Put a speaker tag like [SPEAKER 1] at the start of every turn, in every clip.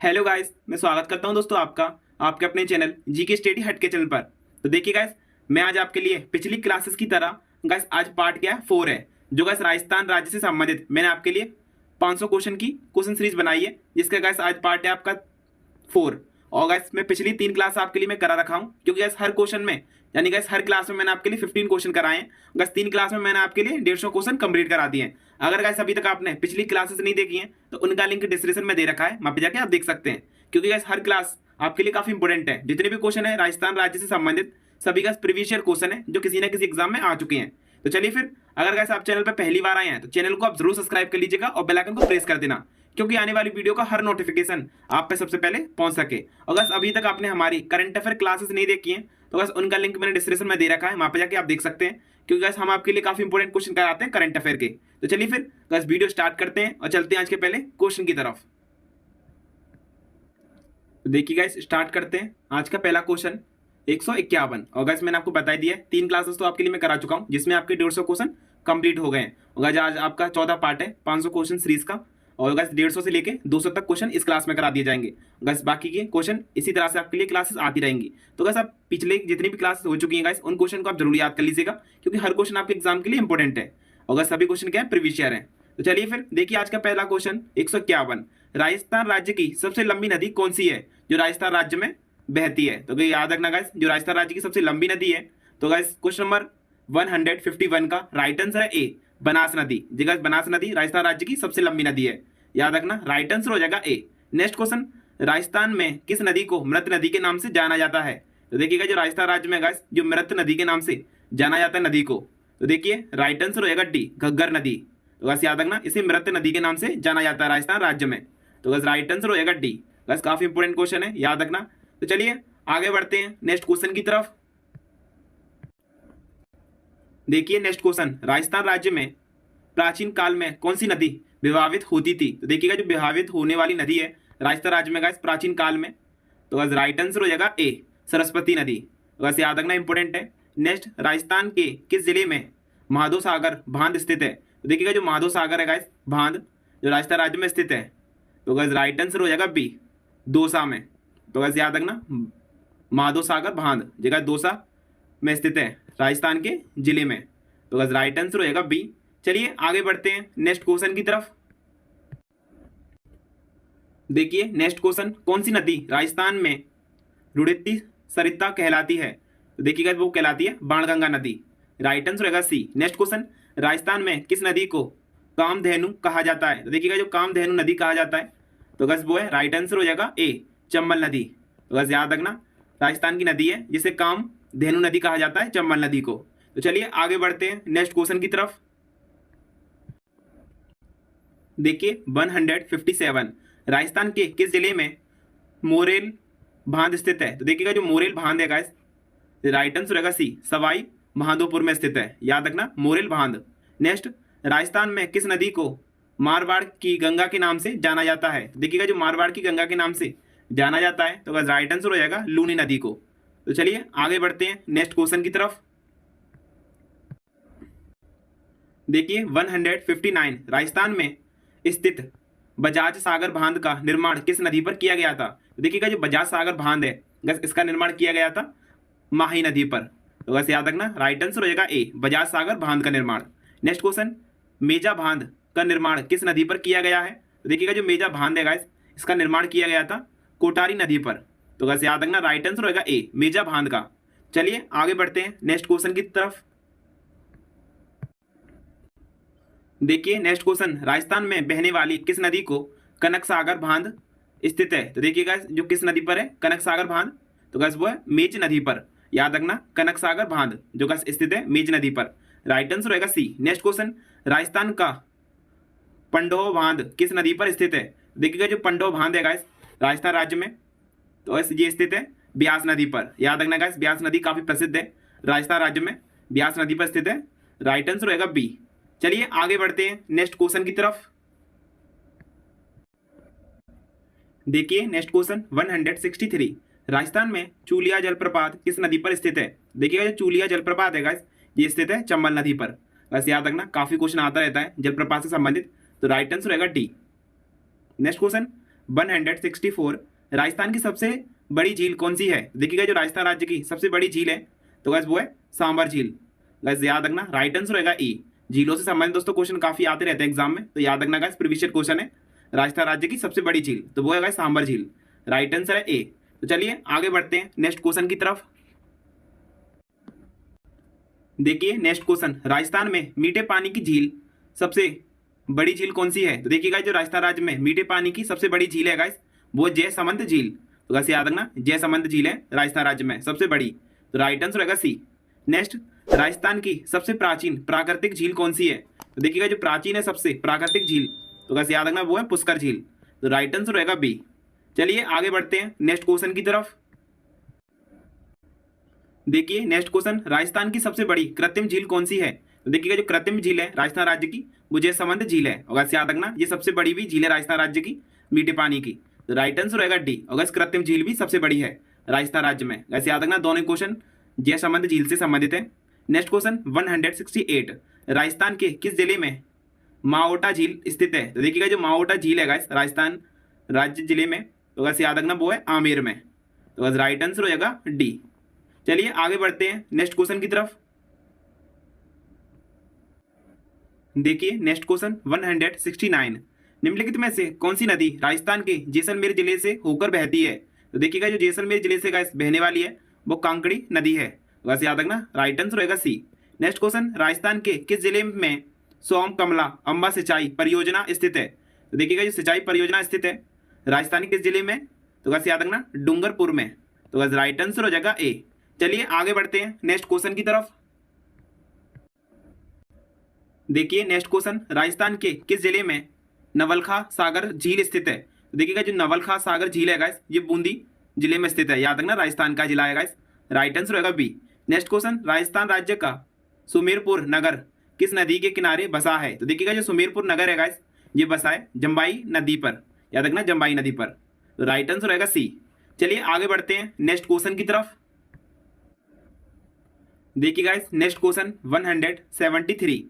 [SPEAKER 1] Hello guys, मैं स्वागत करता हूं दोस्तों आपका आपके अपने चैनल जी के स्टडी हट के चैनल पर। तो देखिए गाइस, मैं आज आपके लिए पिछली क्लासेस की तरह गाइस आज पार्ट क्या है 4 है, जो गाइस राजस्थान राज्य से संबंधित मैंने आपके लिए 500 क्वेश्चन की क्वेश्चन सीरीज बनाई है, जिसका गाइस आज पार्ट है आपका 4। और गाइस मैं पिछली 3 क्लास आपके लिए मैं करा रखा हूँ, क्योंकि गाइस हर क्वेश्चन में यानी गाइस हर क्लास में मैंने आपके लिए 15 क्वेश्चन कराए हैं। गाइस 3 क्लास में मैंने आपके लिए 150 क्वेश्चन कंप्लीट करा दिए हैं। अगर गाइस अभी तक आपने पिछली क्लासेस नहीं देखी हैं तो उनका लिंक डिस्क्रिप्शन में दे रखा है, वहां पे जाके आप देख सकते हैं, क्योंकि गाइस हर क्लास आपके लिए काफी इंपॉर्टेंट है। जितने भी क्वेश्चन है राजस्थान राज्य से संबंधित सभी का प्रीवियस ईयर क्वेश्चन है, जो किसी ना किसी एग्जाम में आ चुके हैं। तो चलिए फिर, अगर गाइस आप चैनल पर पहली बार आए हैं तो चैनल को आप जरूर सब्सक्राइब कर लीजिएगा और बेल आइकन को प्रेस कर देना, क्योंकि आने वाली वीडियो का हर नोटिफिकेशन आप पे सबसे पहले पहुंच सके। और बस अभी तक आपने हमारी करंट अफेयर क्लासेस नहीं देखी हैं तो बस उनका लिंक मैंने डिस्क्रिप्शन में दे रखा है, वहां पे जाके आप देख सकते हैं, क्योंकि बस हम आपके लिए काफी इंपॉर्टेंट क्वेश्चन कराते हैं करंट अफेयर के। तो चलिए फिर बस वीडियो स्टार्ट करते हैं और चलते हैं आज के पहले क्वेश्चन की तरफ। तो देखिए गाइस, स्टार्ट करते हैं। आज का पहला क्वेश्चन 151। और गाइस मैंने आपको बता दिया है 3 क्लासेस तो आपके लिए मैं करा चुका हूं, जिसमें आपके 150 क्वेश्चन कंप्लीट हो गए हैं। और गाइस आज आपका 14 पार्ट है 500 क्वेश्चन सीरीज का, और गाइस 150 से लेके 200 तक क्वेश्चन इस क्लास में करा दिए जाएंगे। गाइस बाकी के क्वेश्चन इसी तरह से आपके लिए क्लासेस आती रहेंगी। तो गाइस आप पिछले जितनी भी क्लासेस हो चुकी हैं गाइस, उन क्वेश्चन को आप जरूर याद कर लीजिएगा, क्योंकि हर क्वेश्चन आपके एग्जाम के लिए इंपॉर्टेंट है। और गाइस सभी क्वेश्चन क्या है, प्रीवियस ईयर है। तो चलिए फिर देखिए आज का पहला क्वेश्चन 151। राजस्थान राज्य की सबसे लंबी नदी कौन सी है जो राजस्थान राज्य में बहती है? तो याद रखना गाइस, जो राजस्थान राज्य की सबसे लंबी नदी है, तो गाइस क्वेश्चन नंबर 151 का राइट आंसर है ए, बनास नदी। जी गाइस, बनास नदी राजस्थान राज्य की सबसे लंबी नदी है, याद रखना, राइट आंसर हो जाएगा ए। नेक्स्ट क्वेश्चन, राजस्थान में किस नदी को मृत नदी के नाम से जाना जाता है? तो देखिएगा, जो राजस्थान राज्य में गाइस जो मृत नदी के नाम से जाना जाता है नदी को, तो देखिए राइट आंसर हो जाएगा डी, घग्गर नदी। तो बस याद रखना, इसे मृत नदी के नाम से जाना जाता है राजस्थान राज्य में। तो बस राइट आंसर हो जाएगा डी। बस काफी इंपोर्टेंट क्वेश्चन है, याद रखना। तो चलिए आगे बढ़ते हैं नेक्स्ट क्वेश्चन की तरफ। देखिए नेक्स्ट क्वेश्चन, राजस्थान राज्य में प्राचीन काल में कौन सी नदी विभावित होती थी? तो देखिएगा, जो विभावित होने वाली नदी है राजस्थान राज्य में गाइस प्राचीन काल में, तो बस राइट आंसर हो जाएगा ए, सरस्वती नदी। तो बस याद रखना, इंपॉर्टेंट है। नेक्स्ट, राजस्थान के किस जिले में महादो सागर बांध स्थित है? तो देखिएगा, जो महादो सागर है गाइस बांध, जो राजस्थान राज्य में स्थित है, तो गाइस राइट आंसर हो जाएगा बी, दौसा में। तो गाइस याद रखना, महादो सागर बांध जगह दौसा में स्थित है राजस्थान के जिले में। तो गाइस राइट आंसर हो जाएगा बी। चलिए आगे बढ़ते हैं नेक्स्ट क्वेश्चन की तरफ। देखिए नेक्स्ट क्वेश्चन, कौन सी नदी राजस्थान में रुड़ित्ती सरिता कहलाती है? तो देखिएगा, वो कहलाती है बाणगंगा नदी, राइट आंसर होगा सी। नेक्स्ट क्वेश्चन, राजस्थान में किस नदी को कामधेनु कहा जाता है? तो देखिएगा, जो कामधेनु नदी कहा जाता है, तो बस वो है राइट आंसर हो जाएगा ए, चंबल नदी। तो बस याद रखना, राजस्थान की नदी है जिसे कामधेनु नदी कहा जाता है, चंबल नदी को। तो चलिए आगे बढ़ते हैं नेक्स्ट क्वेश्चन की तरफ। देखिए 157, राजस्थान के किस जिले में मोरेल बांध स्थित है? तो देखिएगा, जो मोरेल बांध है गाइस, राइट आंसर रहेगा सी, सवाई माधोपुर में स्थित है, याद रखना, मोरेल बांध। नेक्स्ट, राजस्थान में किस नदी को मारवाड़ की गंगा के नाम से जाना जाता है? देखिएगा, जो मारवाड़ की गंगा के नाम से जाना जाता है, तो बस राइट आंसर हो जाएगा लूनी नदी को। तो चलिए आगे बढ़ते हैं नेक्स्ट क्वेश्चन की तरफ। देखिए 159, राजस्थान में स्थित बजाज सागर बांध का निर्माण किस नदी पर किया गया था? तो देखिएगा, जो बजाज सागर बांध है बस इसका निर्माण किया गया था माही नदी पर। तो बस याद रखना, राइट आंसर हो जाएगा ए, बजाज सागर बांध का निर्माण। नेक्स्ट क्वेश्चन, मेजा बांध का निर्माण किस नदी पर किया गया है? तो देखिएगा, जो मेजा बांध है गाइस इसका निर्माण किया गया था कोटारी नदी पर। तो बस याद रखना, राइट आंसर होगा ए, मेजा बांध का। चलिए आगे बढ़ते हैं नेक्स्ट क्वेश्चन की तरफ। देखिए नेक्स्ट क्वेश्चन, राजस्थान में बहने वाली किस नदी को कनक सागर बांध स्थित है? तो देखिएगा, जो किस नदी पर है कनक सागर बांध, तो गैस वो है मेच नदी पर, याद रखना, कनक सागर बांध जो गैस स्थित है मेच नदी पर, राइट आंसर रहेगा सी। नेक्स्ट क्वेश्चन, राजस्थान का पंडोह बांध किस नदी पर स्थित है? देखिएगा, जो पंडोह बांध है गाइस राजस्थान राज्य में, तो ये स्थित है ब्यास नदी पर, याद रखना गाइस, ब्यास नदी काफी प्रसिद्ध है राजस्थान राज्य में, ब्यास नदी पर स्थित है, राइट आंसर रहेगा बी। चलिए आगे बढ़ते हैं नेक्स्ट क्वेश्चन की तरफ। देखिए नेक्स्ट क्वेश्चन 163, राजस्थान में चूलिया जलप्रपात किस नदी पर स्थित है? देखिएगा, जो चूलिया जलप्रपात है गाइस ये स्थित है चंबल नदी पर। बस याद रखना, काफी क्वेश्चन आता रहता है जलप्रपात से संबंधित, तो राइट आंसर रहेगा डी। नेक्स्ट क्वेश्चन 164 राजस्थान की सबसे बड़ी झील कौन सी है? देखिएगा जो राजस्थान राज्य की सबसे बड़ी झील है तो गैस वो है सांबर झील। गैस याद रखना, राइट आंसर रहेगा ई। झीलों से संबंधित दोस्तों क्वेश्चन काफी आते रहते हैं एग्जाम में, तो याद रखना गैस प्रीवियस क्वेश्चन है राजस्थान राज्य की सबसे बड़ी झील, तो वो है गैस सांबर झील। राइट आंसर है ए। तो चलिए आगे बढ़ते हैं नेक्स्ट क्वेश्चन की तरफ। देखिए नेक्स्ट क्वेश्चन, राजस्थान में मीठे पानी की झील सबसे बड़ी झील कौन सी है? तो देखिएगा जो राजस्थान राज्य में मीठे पानी की सबसे बड़ी झील है गाइस वो जयसमंद झील। तो गाइस याद रखना जयसमंद झील है राजस्थान राज्य में सबसे बड़ी, तो राइट आंसर रहेगा सी। नेक्स्ट, राजस्थान की सबसे प्राचीन प्राकृतिक झील कौन सी है? तो देखिएगा जो प्राचीन है सबसे प्राकृतिक झील, तो गाइस याद रखना वो है पुष्कर झील, तो राइट आंसर रहेगा बी। चलिए आगे बढ़ते हैं नेक्स्ट क्वेश्चन की तरफ। देखिए नेक्स्ट क्वेश्चन, राजस्थान की सबसे बड़ी कृत्रिम झील कौन सी है? तो देखिएगा जो कृत्रिम झील है राजस्थान राज्य की वो जयसमंद झील है, और याद रखना ये सबसे बड़ी भी झील है राजस्थान राज्य की मीठे पानी की, तो राइट आंसर रहेगा डी। और कृत्रिम झील भी सबसे बड़ी है राजस्थान राज्य में। वैसे याद रखना दोनों क्वेश्चन जयसमंद झील से संबंधित है। नेक्स्ट क्वेश्चन 168, राजस्थान के किस जिले में माओटा झील स्थित है? तो देखिएगा जो माओटा झील है गाइस राजस्थान राज्य जिले में, तो वैसे याद रखना वो है आमेर में, तो बस राइट आंसर हो जाएगा डी। चलिए आगे बढ़ते हैं नेक्स्ट क्वेश्चन की तरफ। देखिए नेक्स्ट क्वेश्चन 169, निम्नलिखित में से कौन सी नदी राजस्थान के जैसलमेर जिले से होकर बहती है? तो देखिएगा जो जैसलमेर जिले से गाइस बहने वाली है वो कांकड़ी नदी है, बस याद रखना राइट आंसर रहेगा सी। नेक्स्ट क्वेश्चन, राजस्थान के किस जिले में सोम कमला अंबा सिंचाई परियोजना स्थित है? तो देखिएगा जो सिंचाई परियोजना स्थित है राजस्थान के किस जिले में? तो बस याद रखना डूंगरपुर में, तो बस राइट आंसर हो जाएगा ए। चलिए आगे बढ़ते हैं नेक्स्ट क्वेश्चन की तरफ। देखिए नेक्स्ट क्वेश्चन, राजस्थान के किस जिले में नवलखा सागर झील स्थित है? तो देखिएगा जो नवलखा सागर झील है गाइस ये बूंदी जिले में स्थित है, याद रखना राजस्थान का जिला है गाइस, राइट आंसर होगा बी। नेक्स्ट क्वेश्चन, राजस्थान राज्य का सुमेरपुर नगर किस नदी के किनारे बसा है? तो देखिएगा जो सुमेरपुर नगर है गाइस ये बसा है जम्बाई नदी पर, याद रखना जम्बाई नदी पर, तो राइट आंसर रहेगा सी। चलिए आगे बढ़ते हैं नेक्स्ट क्वेश्चन की तरफ। देखिए गाइस नेक्स्ट क्वेश्चन 173,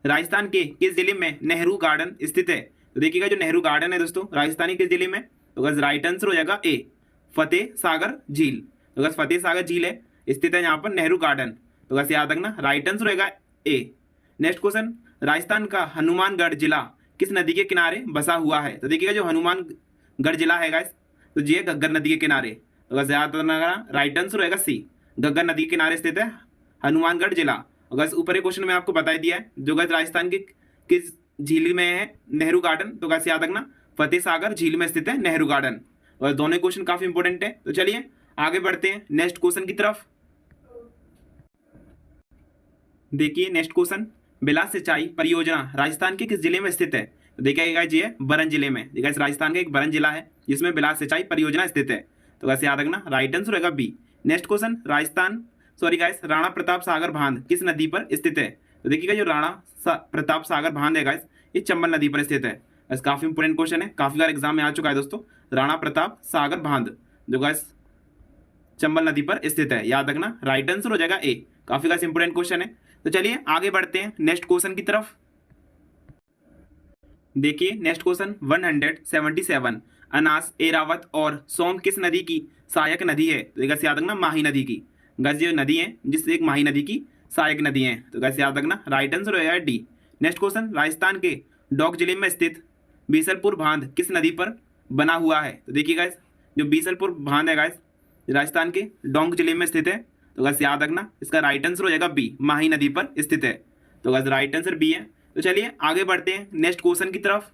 [SPEAKER 1] राजस्थान के किस जिले में नेहरू गार्डन स्थित है? तो देखिएगा जो नेहरू गार्डन है दोस्तों राजस्थानी किस जिले में? तो बस राइट आंसर हो जाएगा ए, फतेह सागर झील, तो बस फतेह सागर झील है स्थित है यहाँ पर नेहरू गार्डन, तो बस याद रखना राइट आंसर रहेगा ए। नेक्स्ट क्वेश्चन, राजस्थान का हनुमानगढ़ जिला किस नदी के किनारे बसा हुआ है? तो देखिएगा जो हनुमानगढ़ जिला है गाइस तो जी है घग्गर नदी के किनारे, तो बस याद रखना राइट आंसर रहेगा सी, घग्गर नदी के किनारे स्थित है हनुमानगढ़ जिला। अगर ऊपर क्वेश्चन में आपको बता दिया है जो गैस राजस्थान के किस झील में है नेहरू गार्डन, तो गैस याद रखना फतेह सागर झील में स्थित है नेहरू गार्डन, और दोनों क्वेश्चन काफी इंपोर्टेंट है। तो चलिए आगे बढ़ते हैं नेक्स्ट क्वेश्चन की तरफ। देखिए नेक्स्ट क्वेश्चन, बिलास सिंचाई परियोजना राजस्थान के किस जिले में स्थित है? तो देखिएगा जी है बरन जिले में, देखिए राजस्थान का एक बरन जिला है जिसमें बिलास सिंचाई परियोजना स्थित है, तो वैसे याद रखना राइट आंसर रहेगा B. Next question, Rana Pratap Sagar बांध किस नदी पर स्थित है? तो देखिएगा जो प्रताप सागर बांध है गाइस ये चंबल नदी पर स्थित है, बस काफी इंपोर्टेंट क्वेश्चन है, काफी बार एग्जाम में आ चुका है दोस्तों। राणा प्रताप सागर बांध जो गाइस चंबल नदी पर स्थित है, याद रखना राइट आंसर हो जाएगा ए, काफी गाइस इंपोर्टेंट क्वेश्चन है। तो चलिए आगे बढ़ते हैं नेक्स्ट क्वेश्चन की तरफ। देखिए नेक्स्ट क्वेश्चन 177, अनास एरावत और सोम किस नदी की सहायक नदी है? तो गैस याद रखना माही नदी की, गैस ये नदी है जिससे एक माही नदी की सहायक नदी है, तो गैस याद रखना राइट आंसर होगा डी। नेक्स्ट क्वेश्चन, राजस्थान के डोंक जिले में स्थित बीसलपुर बांध किस नदी पर बना हुआ है? तो देखिए गैस जो बीसलपुर बांध है गैस राजस्थान के डोंक जिले में स्थित है, तो गैस याद रखना इसका राइट आंसर हो जाएगा बी, माही नदी पर स्थित है, तो गैस राइट आंसर बी है। तो चलिए आगे बढ़ते हैं नेक्स्ट क्वेश्चन की तरफ।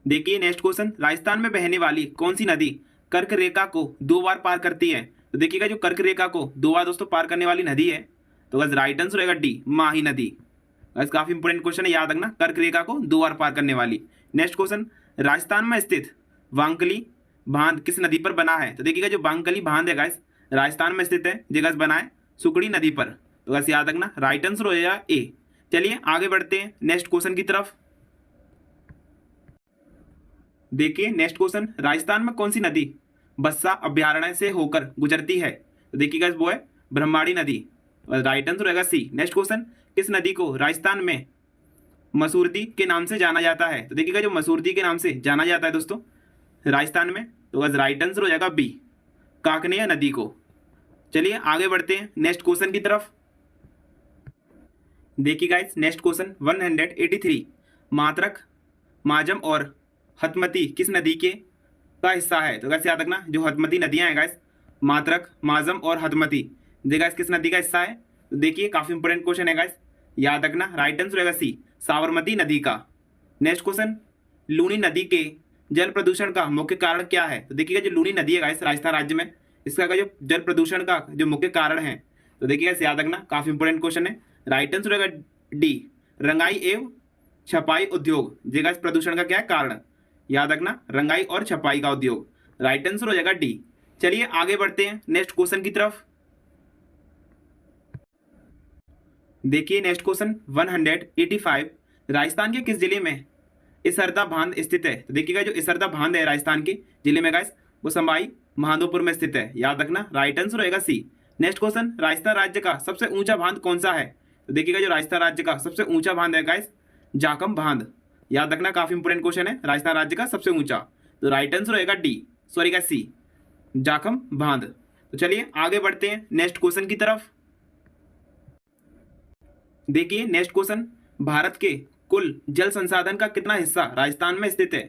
[SPEAKER 1] देखिए नेक्स्ट क्वेश्चन, राजस्थान में बहने वाली कौन सी नदी कर्क रेखा को 2 बार पार करती है? तो देखिएगा जो कर्क रेखा को 2 बार दोस्तों पार करने वाली नदी है, तो बस राइट आंसर रहेगा डी, माही नदी, बस काफी इंपोर्टेंट क्वेश्चन है, याद रखना कर्क रेखा को 2 बार पार करने वाली। नेक्स्ट क्वेश्चन, राजस्थान में स्थित वांकली बांध किस नदी पर बना है? तो देखिएगा जो वांकली बांध है गाइस राजस्थान में स्थित है, जगह बना है सुकड़ी नदी पर, तो बस याद रखना राइट आंसर हो जाएगा ए। चलिए आगे बढ़ते हैं नेक्स्ट क्वेश्चन की तरफ। देखिए नेक्स्ट क्वेश्चन, राजस्थान में कौन सी नदी बस्सा अभ्यारण्य से होकर गुजरती है? तो देखिएगा वो है ब्रह्माणी नदी, राइट आंसर रहेगा सी। नेक्स्ट क्वेश्चन, किस नदी को राजस्थान में मसूरती के नाम से जाना जाता है? तो देखिएगा जो मसूरती के नाम से जाना जाता है दोस्तों राजस्थान में, तो बस राइट आंसर हो जाएगा बी, काकनिया नदी को। चलिए आगे बढ़ते हैं नेक्स्ट क्वेश्चन की तरफ। देखिए गाइस नेक्स्ट क्वेश्चन 183, मात्रक, माजम और हतमती किस नदी के का हिस्सा है? तो गाइस याद रखना जो हतमती नदियां हैं गाइस, मात्रक, माजम और हतमती, देखिए गाइस किस नदी का हिस्सा है? तो देखिए काफी इंपोर्टेंट क्वेश्चन है गाइस, याद रखना राइट आंसर रहेगा सी, साबरमती नदी का। नेक्स्ट क्वेश्चन, लूनी नदी के जल प्रदूषण का मुख्य कारण क्या है? तो देखिएगा जो लूनी नदी है गाइस राजस्थान राज्य में, इसका जो जल प्रदूषण का जो मुख्य कारण है, तो देखिएगा याद रखना काफी इंपोर्टेंट क्वेश्चन है। राइट आंसर रहेगा डी, रंगाई एवं छपाई उद्योग। देखिएगा इस प्रदूषण का क्या है कारण, याद रखना रंगाई और छपाई का उद्योग। राइट आंसर हो जाएगा डी। चलिए आगे बढ़ते हैं नेक्स्ट क्वेश्चन की तरफ। देखिए नेक्स्ट क्वेश्चन 185, राजस्थान के किस जिले में इसरदा बांध स्थित है? तो देखिएगा जो इसरदा बांध है राजस्थान के जिले में गाइस, वो संभाई महादोपुर में स्थित है, याद रखना राइट आंसर रहेगा सी। नेक्स्ट क्वेश्चन, राजस्थान राज्य का सबसे ऊंचा बांध कौन सा है? तो देखिएगा जो राजस्थान राज्य का सबसे ऊंचा बांध है गाइस, जाखम बांध, याद रखना काफी इंपोर्टेंट क्वेश्चन है, राजस्थान राज्य का सबसे ऊंचा, तो राइट आंसर रहेगा डी, सॉरी गाइस सी, जाखम बांध। तो चलिए आगे बढ़ते हैं नेक्स्ट क्वेश्चन की तरफ। देखिए नेक्स्ट क्वेश्चन, भारत के कुल जल संसाधन का कितना हिस्सा राजस्थान में स्थित है?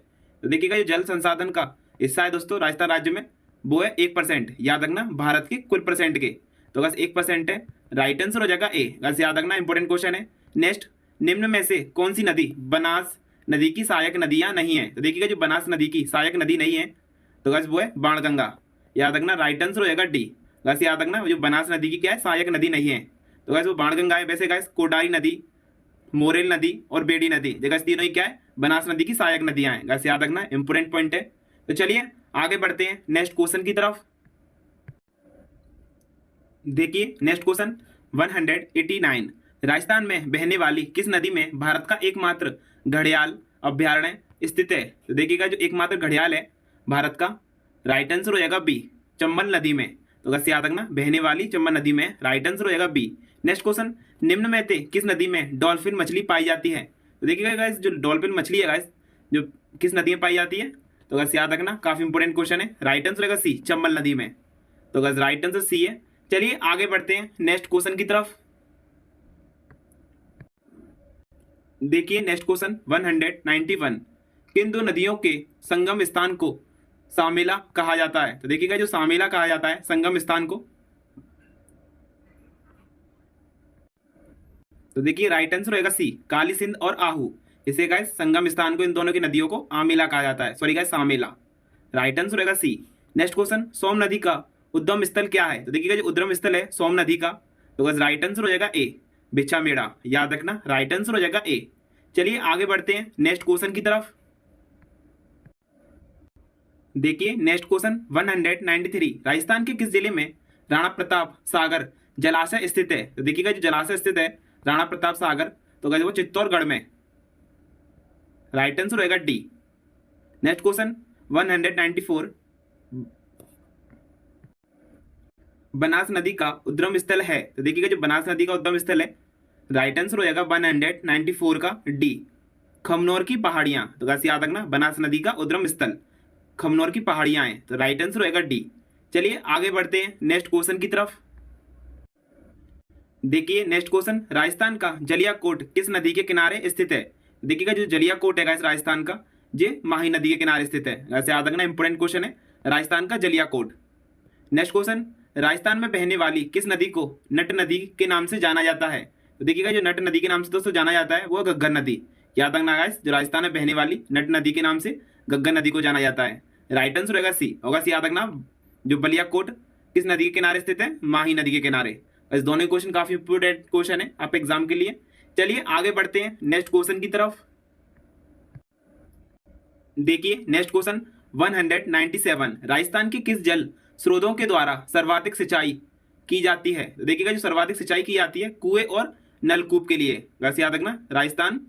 [SPEAKER 1] तो देखिएगा जो जल संसाधन का हिस्सा है दोस्तों राजस्थान राज्य में, वो है 1%, याद रखना भारत के कुल परसेंट के, तो बस 1% है, राइट आंसर हो जाएगा ए, बस याद रखना इंपोर्टेंट क्वेश्चन है। नेक्स्ट, निम्न में से कौन सी नदी बनास नदी की सहायक नदियां नहीं है? तो देखिएगा जो बनास नदी की सहायक नदी नहीं है, तो बस वो है बाणगंगा, याद रखना राइट आंसर हो जाएगा डी। बस याद रखना जो बनास नदी की क्या है, सहायक नदी नहीं है, तो गैस वो बाणगंगा है। वैसे गैस कोटारी नदी, मोरेल नदी और बेडी नदी, देखा तीनों ही क्या है, बनास नदी की सहायक नदियां हैं, गैस याद रखना इंपोर्टेंट पॉइंट है। तो चलिए आगे बढ़ते हैं नेक्स्ट क्वेश्चन की तरफ। देखिए नेक्स्ट क्वेश्चन 189, राजस्थान में बहने वाली किस नदी में भारत का एकमात्र घड़ियाल अभ्यारण्य स्थित है? तो देखिएगा जो एकमात्र घड़ियाल है भारत का, राइट आंसर हो जाएगा बी, चंबल नदी में, तो बस याद रखना बहने वाली चंबल नदी में, राइट आंसर हो जाएगा बी। नेक्स्ट क्वेश्चन, निम्न में से किस नदी में डॉल्फिन मछली पाई जाती है? तो देखिएगा गाइस जो डॉल्फिन मछली है गाइस, जो किस नदी में पाई जाती है, तो बस याद रखना काफी इंपोर्टेंट क्वेश्चन है, राइट आंसर रहेगा सी, चंबल नदी में, तो बस राइट आंसर सी है। चलिए आगे बढ़ते हैं नेक्स्ट क्वेश्चन की तरफ। देखिए नेक्स्ट क्वेश्चन 191, किन दो नदियों के संगम स्थान को सामेला कहा जाता है? तो देखिएगा जो सामेला कहा जाता है संगम स्थान को, तो देखिए राइट आंसर होगा सी, काली सिंध और आहू, इसे गाइस संगम स्थान को, इन दोनों की नदियों को आमेला कहा जाता है, सॉरी गाइस सामेला, राइट आंसर होगा सी। नेक्स्ट क्वेश्चन, सोम नदी का उद्गम स्थल क्या है? तो देखिएगा जो उद्गम स्थल है सोम नदी का, तो बस राइट आंसर हो जाएगा ए, बिछामेड़ा, याद रखना राइट आंसर हो जाएगा ए। चलिए आगे बढ़ते हैं नेक्स्ट क्वेश्चन की तरफ। देखिए नेक्स्ट क्वेश्चन 193, राजस्थान के किस जिले में राणा प्रताप सागर जलाशय स्थित है? तो देखिएगा जो जलाशय स्थित है राणा प्रताप सागर, तो वो चित्तौड़गढ़ में, राइट आंसर होगा डी। नेक्स्ट क्वेश्चन 194, बनास नदी का उद्गम स्थल है? तो देखिएगा जो बनास नदी का उद्गम स्थल है, राइट आंसर हो जाएगा 194 का डी, खमनोर की पहाड़ियां, तो बस याद रखना बनास नदी का उद्गम स्थल खमनोर की पहाड़ियां हैं, तो राइट आंसर होगा डी। चलिए आगे बढ़ते हैं नेक्स्ट क्वेश्चन की तरफ। देखिए नेक्स्ट क्वेश्चन, राजस्थान का जलियाकोट किस नदी के किनारे स्थित है? देखिएगा जो जलियाकोट है राजस्थान का, ये माही नदी के किनारे स्थित है, वैसे याद रखना इंपोर्टेंट क्वेश्चन है, राजस्थान का जलियाकोट। नेक्स्ट क्वेश्चन, राजस्थान में बहने वाली किस नदी को नट नदी के नाम से जाना जाता है? तो देखिएगा जो नट नदी के नाम से दोस्तों जाना जाता है वो घग्गर नदी, याद रखना गाइस, जो राजस्थान में बहने वाली नट नदी के नाम से घग्गर नदी को जाना जाता है, राइट आंसर होगा सी, होगा सी, याद रखना जो बलियाकोट किस नदी के किनारे स्थित है, माही नदी के किनारे। इस दोनों क्वेश्चन काफी इंपोर्टेंट क्वेश्चन है आप एग्जाम के लिए। चलिए आगे बढ़ते हैं नेक्स्ट क्वेश्चन की तरफ। देखिए नेक्स्ट क्वेश्चन 197, राजस्थान के किस जल स्रोतों के द्वारा सर्वाधिक सिंचाई की जाती है? तो देखिएगा जो सर्वाधिक सिंचाई की जाती है कुएं और नलकूप के लिए, वैसे याद रखना राजस्थान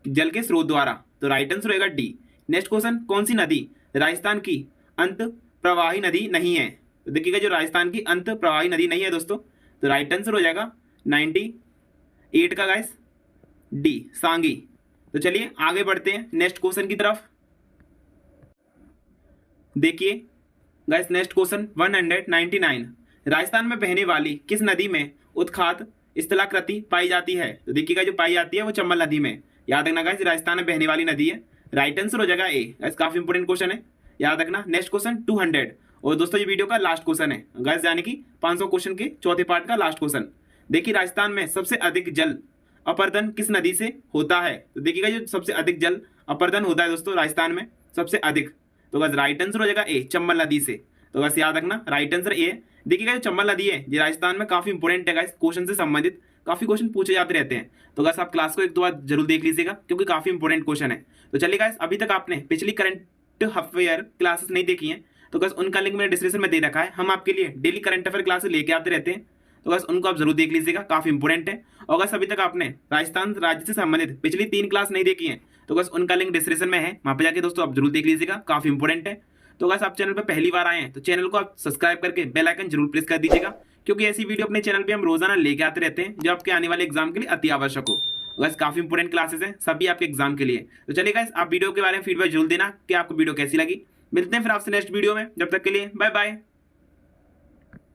[SPEAKER 1] जल के स्रोत द्वारा, तो राइट आंसर होगा डी। नेक्स्ट क्वेश्चन, कौन सी नदी राजस्थान की अंत प्रवाही नदी नहीं है? तो देखिएगा जो राजस्थान की अंत प्रवाही नदी नहीं है दोस्तों, तो राइट आंसर हो जाएगा 98 का गाइस डी, सांगी, तो चलिए आगे बढ़ते हैं नेक्स्ट क्वेश्चन की तरफ। देखिए गाइस नेक्स्ट क्वेश्चन 199, राजस्थान में बहने वाली किस नदी में उत्खात स्थलाकृति पाई जाती है? तो देखिएगा जो पाई जाती है वो चंबल नदी में। याद रखना गाइस राजस्थान में बहने वाली नदी है। राइट आंसर हो जाएगा ए। गाइस काफी इंपोर्टेंट क्वेश्चन है, याद रखना। नेक्स्ट क्वेश्चन 200, और दोस्तों ये वीडियो का लास्ट क्वेश्चन है गाइस, यानी कि 500 क्वेश्चन के चौथे पार्ट का लास्ट क्वेश्चन। देखिए राजस्थान में सबसे अधिक जल अपर्दन किस नदी से होता है? तो देखिएगा जो सबसे अधिक जल अपर्दन होता है दोस्तों राजस्थान में सबसे अधिक, तो बस राइट आंसर हो जाएगा ए, चंबल नदी से। तो बस याद रखना राइट आंसर ए। देखिएगा जो चंबल नदी है ये राजस्थान में काफी इंपोर्टेंट है गाइस, क्वेश्चन से संबंधित काफी क्वेश्चन पूछे जाते रहते हैं। तो बस आप क्लास को एक दो बार जरूर देख लीजिएगा क्योंकि काफी इंपोर्टेंट क्वेश्चन है। तो चलिए गाइस अभी तक आपने पिछली करंट अफेयर क्लासेस नहीं देखी हैं तो बस उनका लिंक मैंने डिस्क्रिप्शन में दे रखा है। हम आपके लिए डेली करंट अफेयर क्लासेस लेके आते रहते हैं, तो बस उनको आप जरूर देख लीजिएगा, काफी इंपोर्टेंट है। और अगर अभी तक आपने राजस्थान राज्य से संबंधित पिछली 3 क्लास नहीं देखी है तो बस उनका लिंक डिस्क्रिप्शन में है, वहां पे जाके दोस्तों आप जरूर देख लीजिएगा, काफी इंपोर्टेंट है। तो बस आप चैनल पर पहली बार आए हैं तो चैनल को आप सब्सक्राइब करके बेल आइकन जरूर प्रेस कर दीजिएगा, क्योंकि ऐसी वीडियो अपने चैनल पे हम रोजाना लेके आते रहते हैं जो आपके आने वाले एग्जाम के लिए अति आवश्यक हो। बस काफी इंपोर्टेंट क्लासेस हैं सभी आपके एग्जाम के लिए। तो चलिए गाइस आप वीडियो के बारे में फीडबैक जरूर देना कि आपको वीडियो कैसी लगी। मिलते हैं फिर आपसे नेक्स्ट वीडियो में, जब तक के लिए बाय बाय।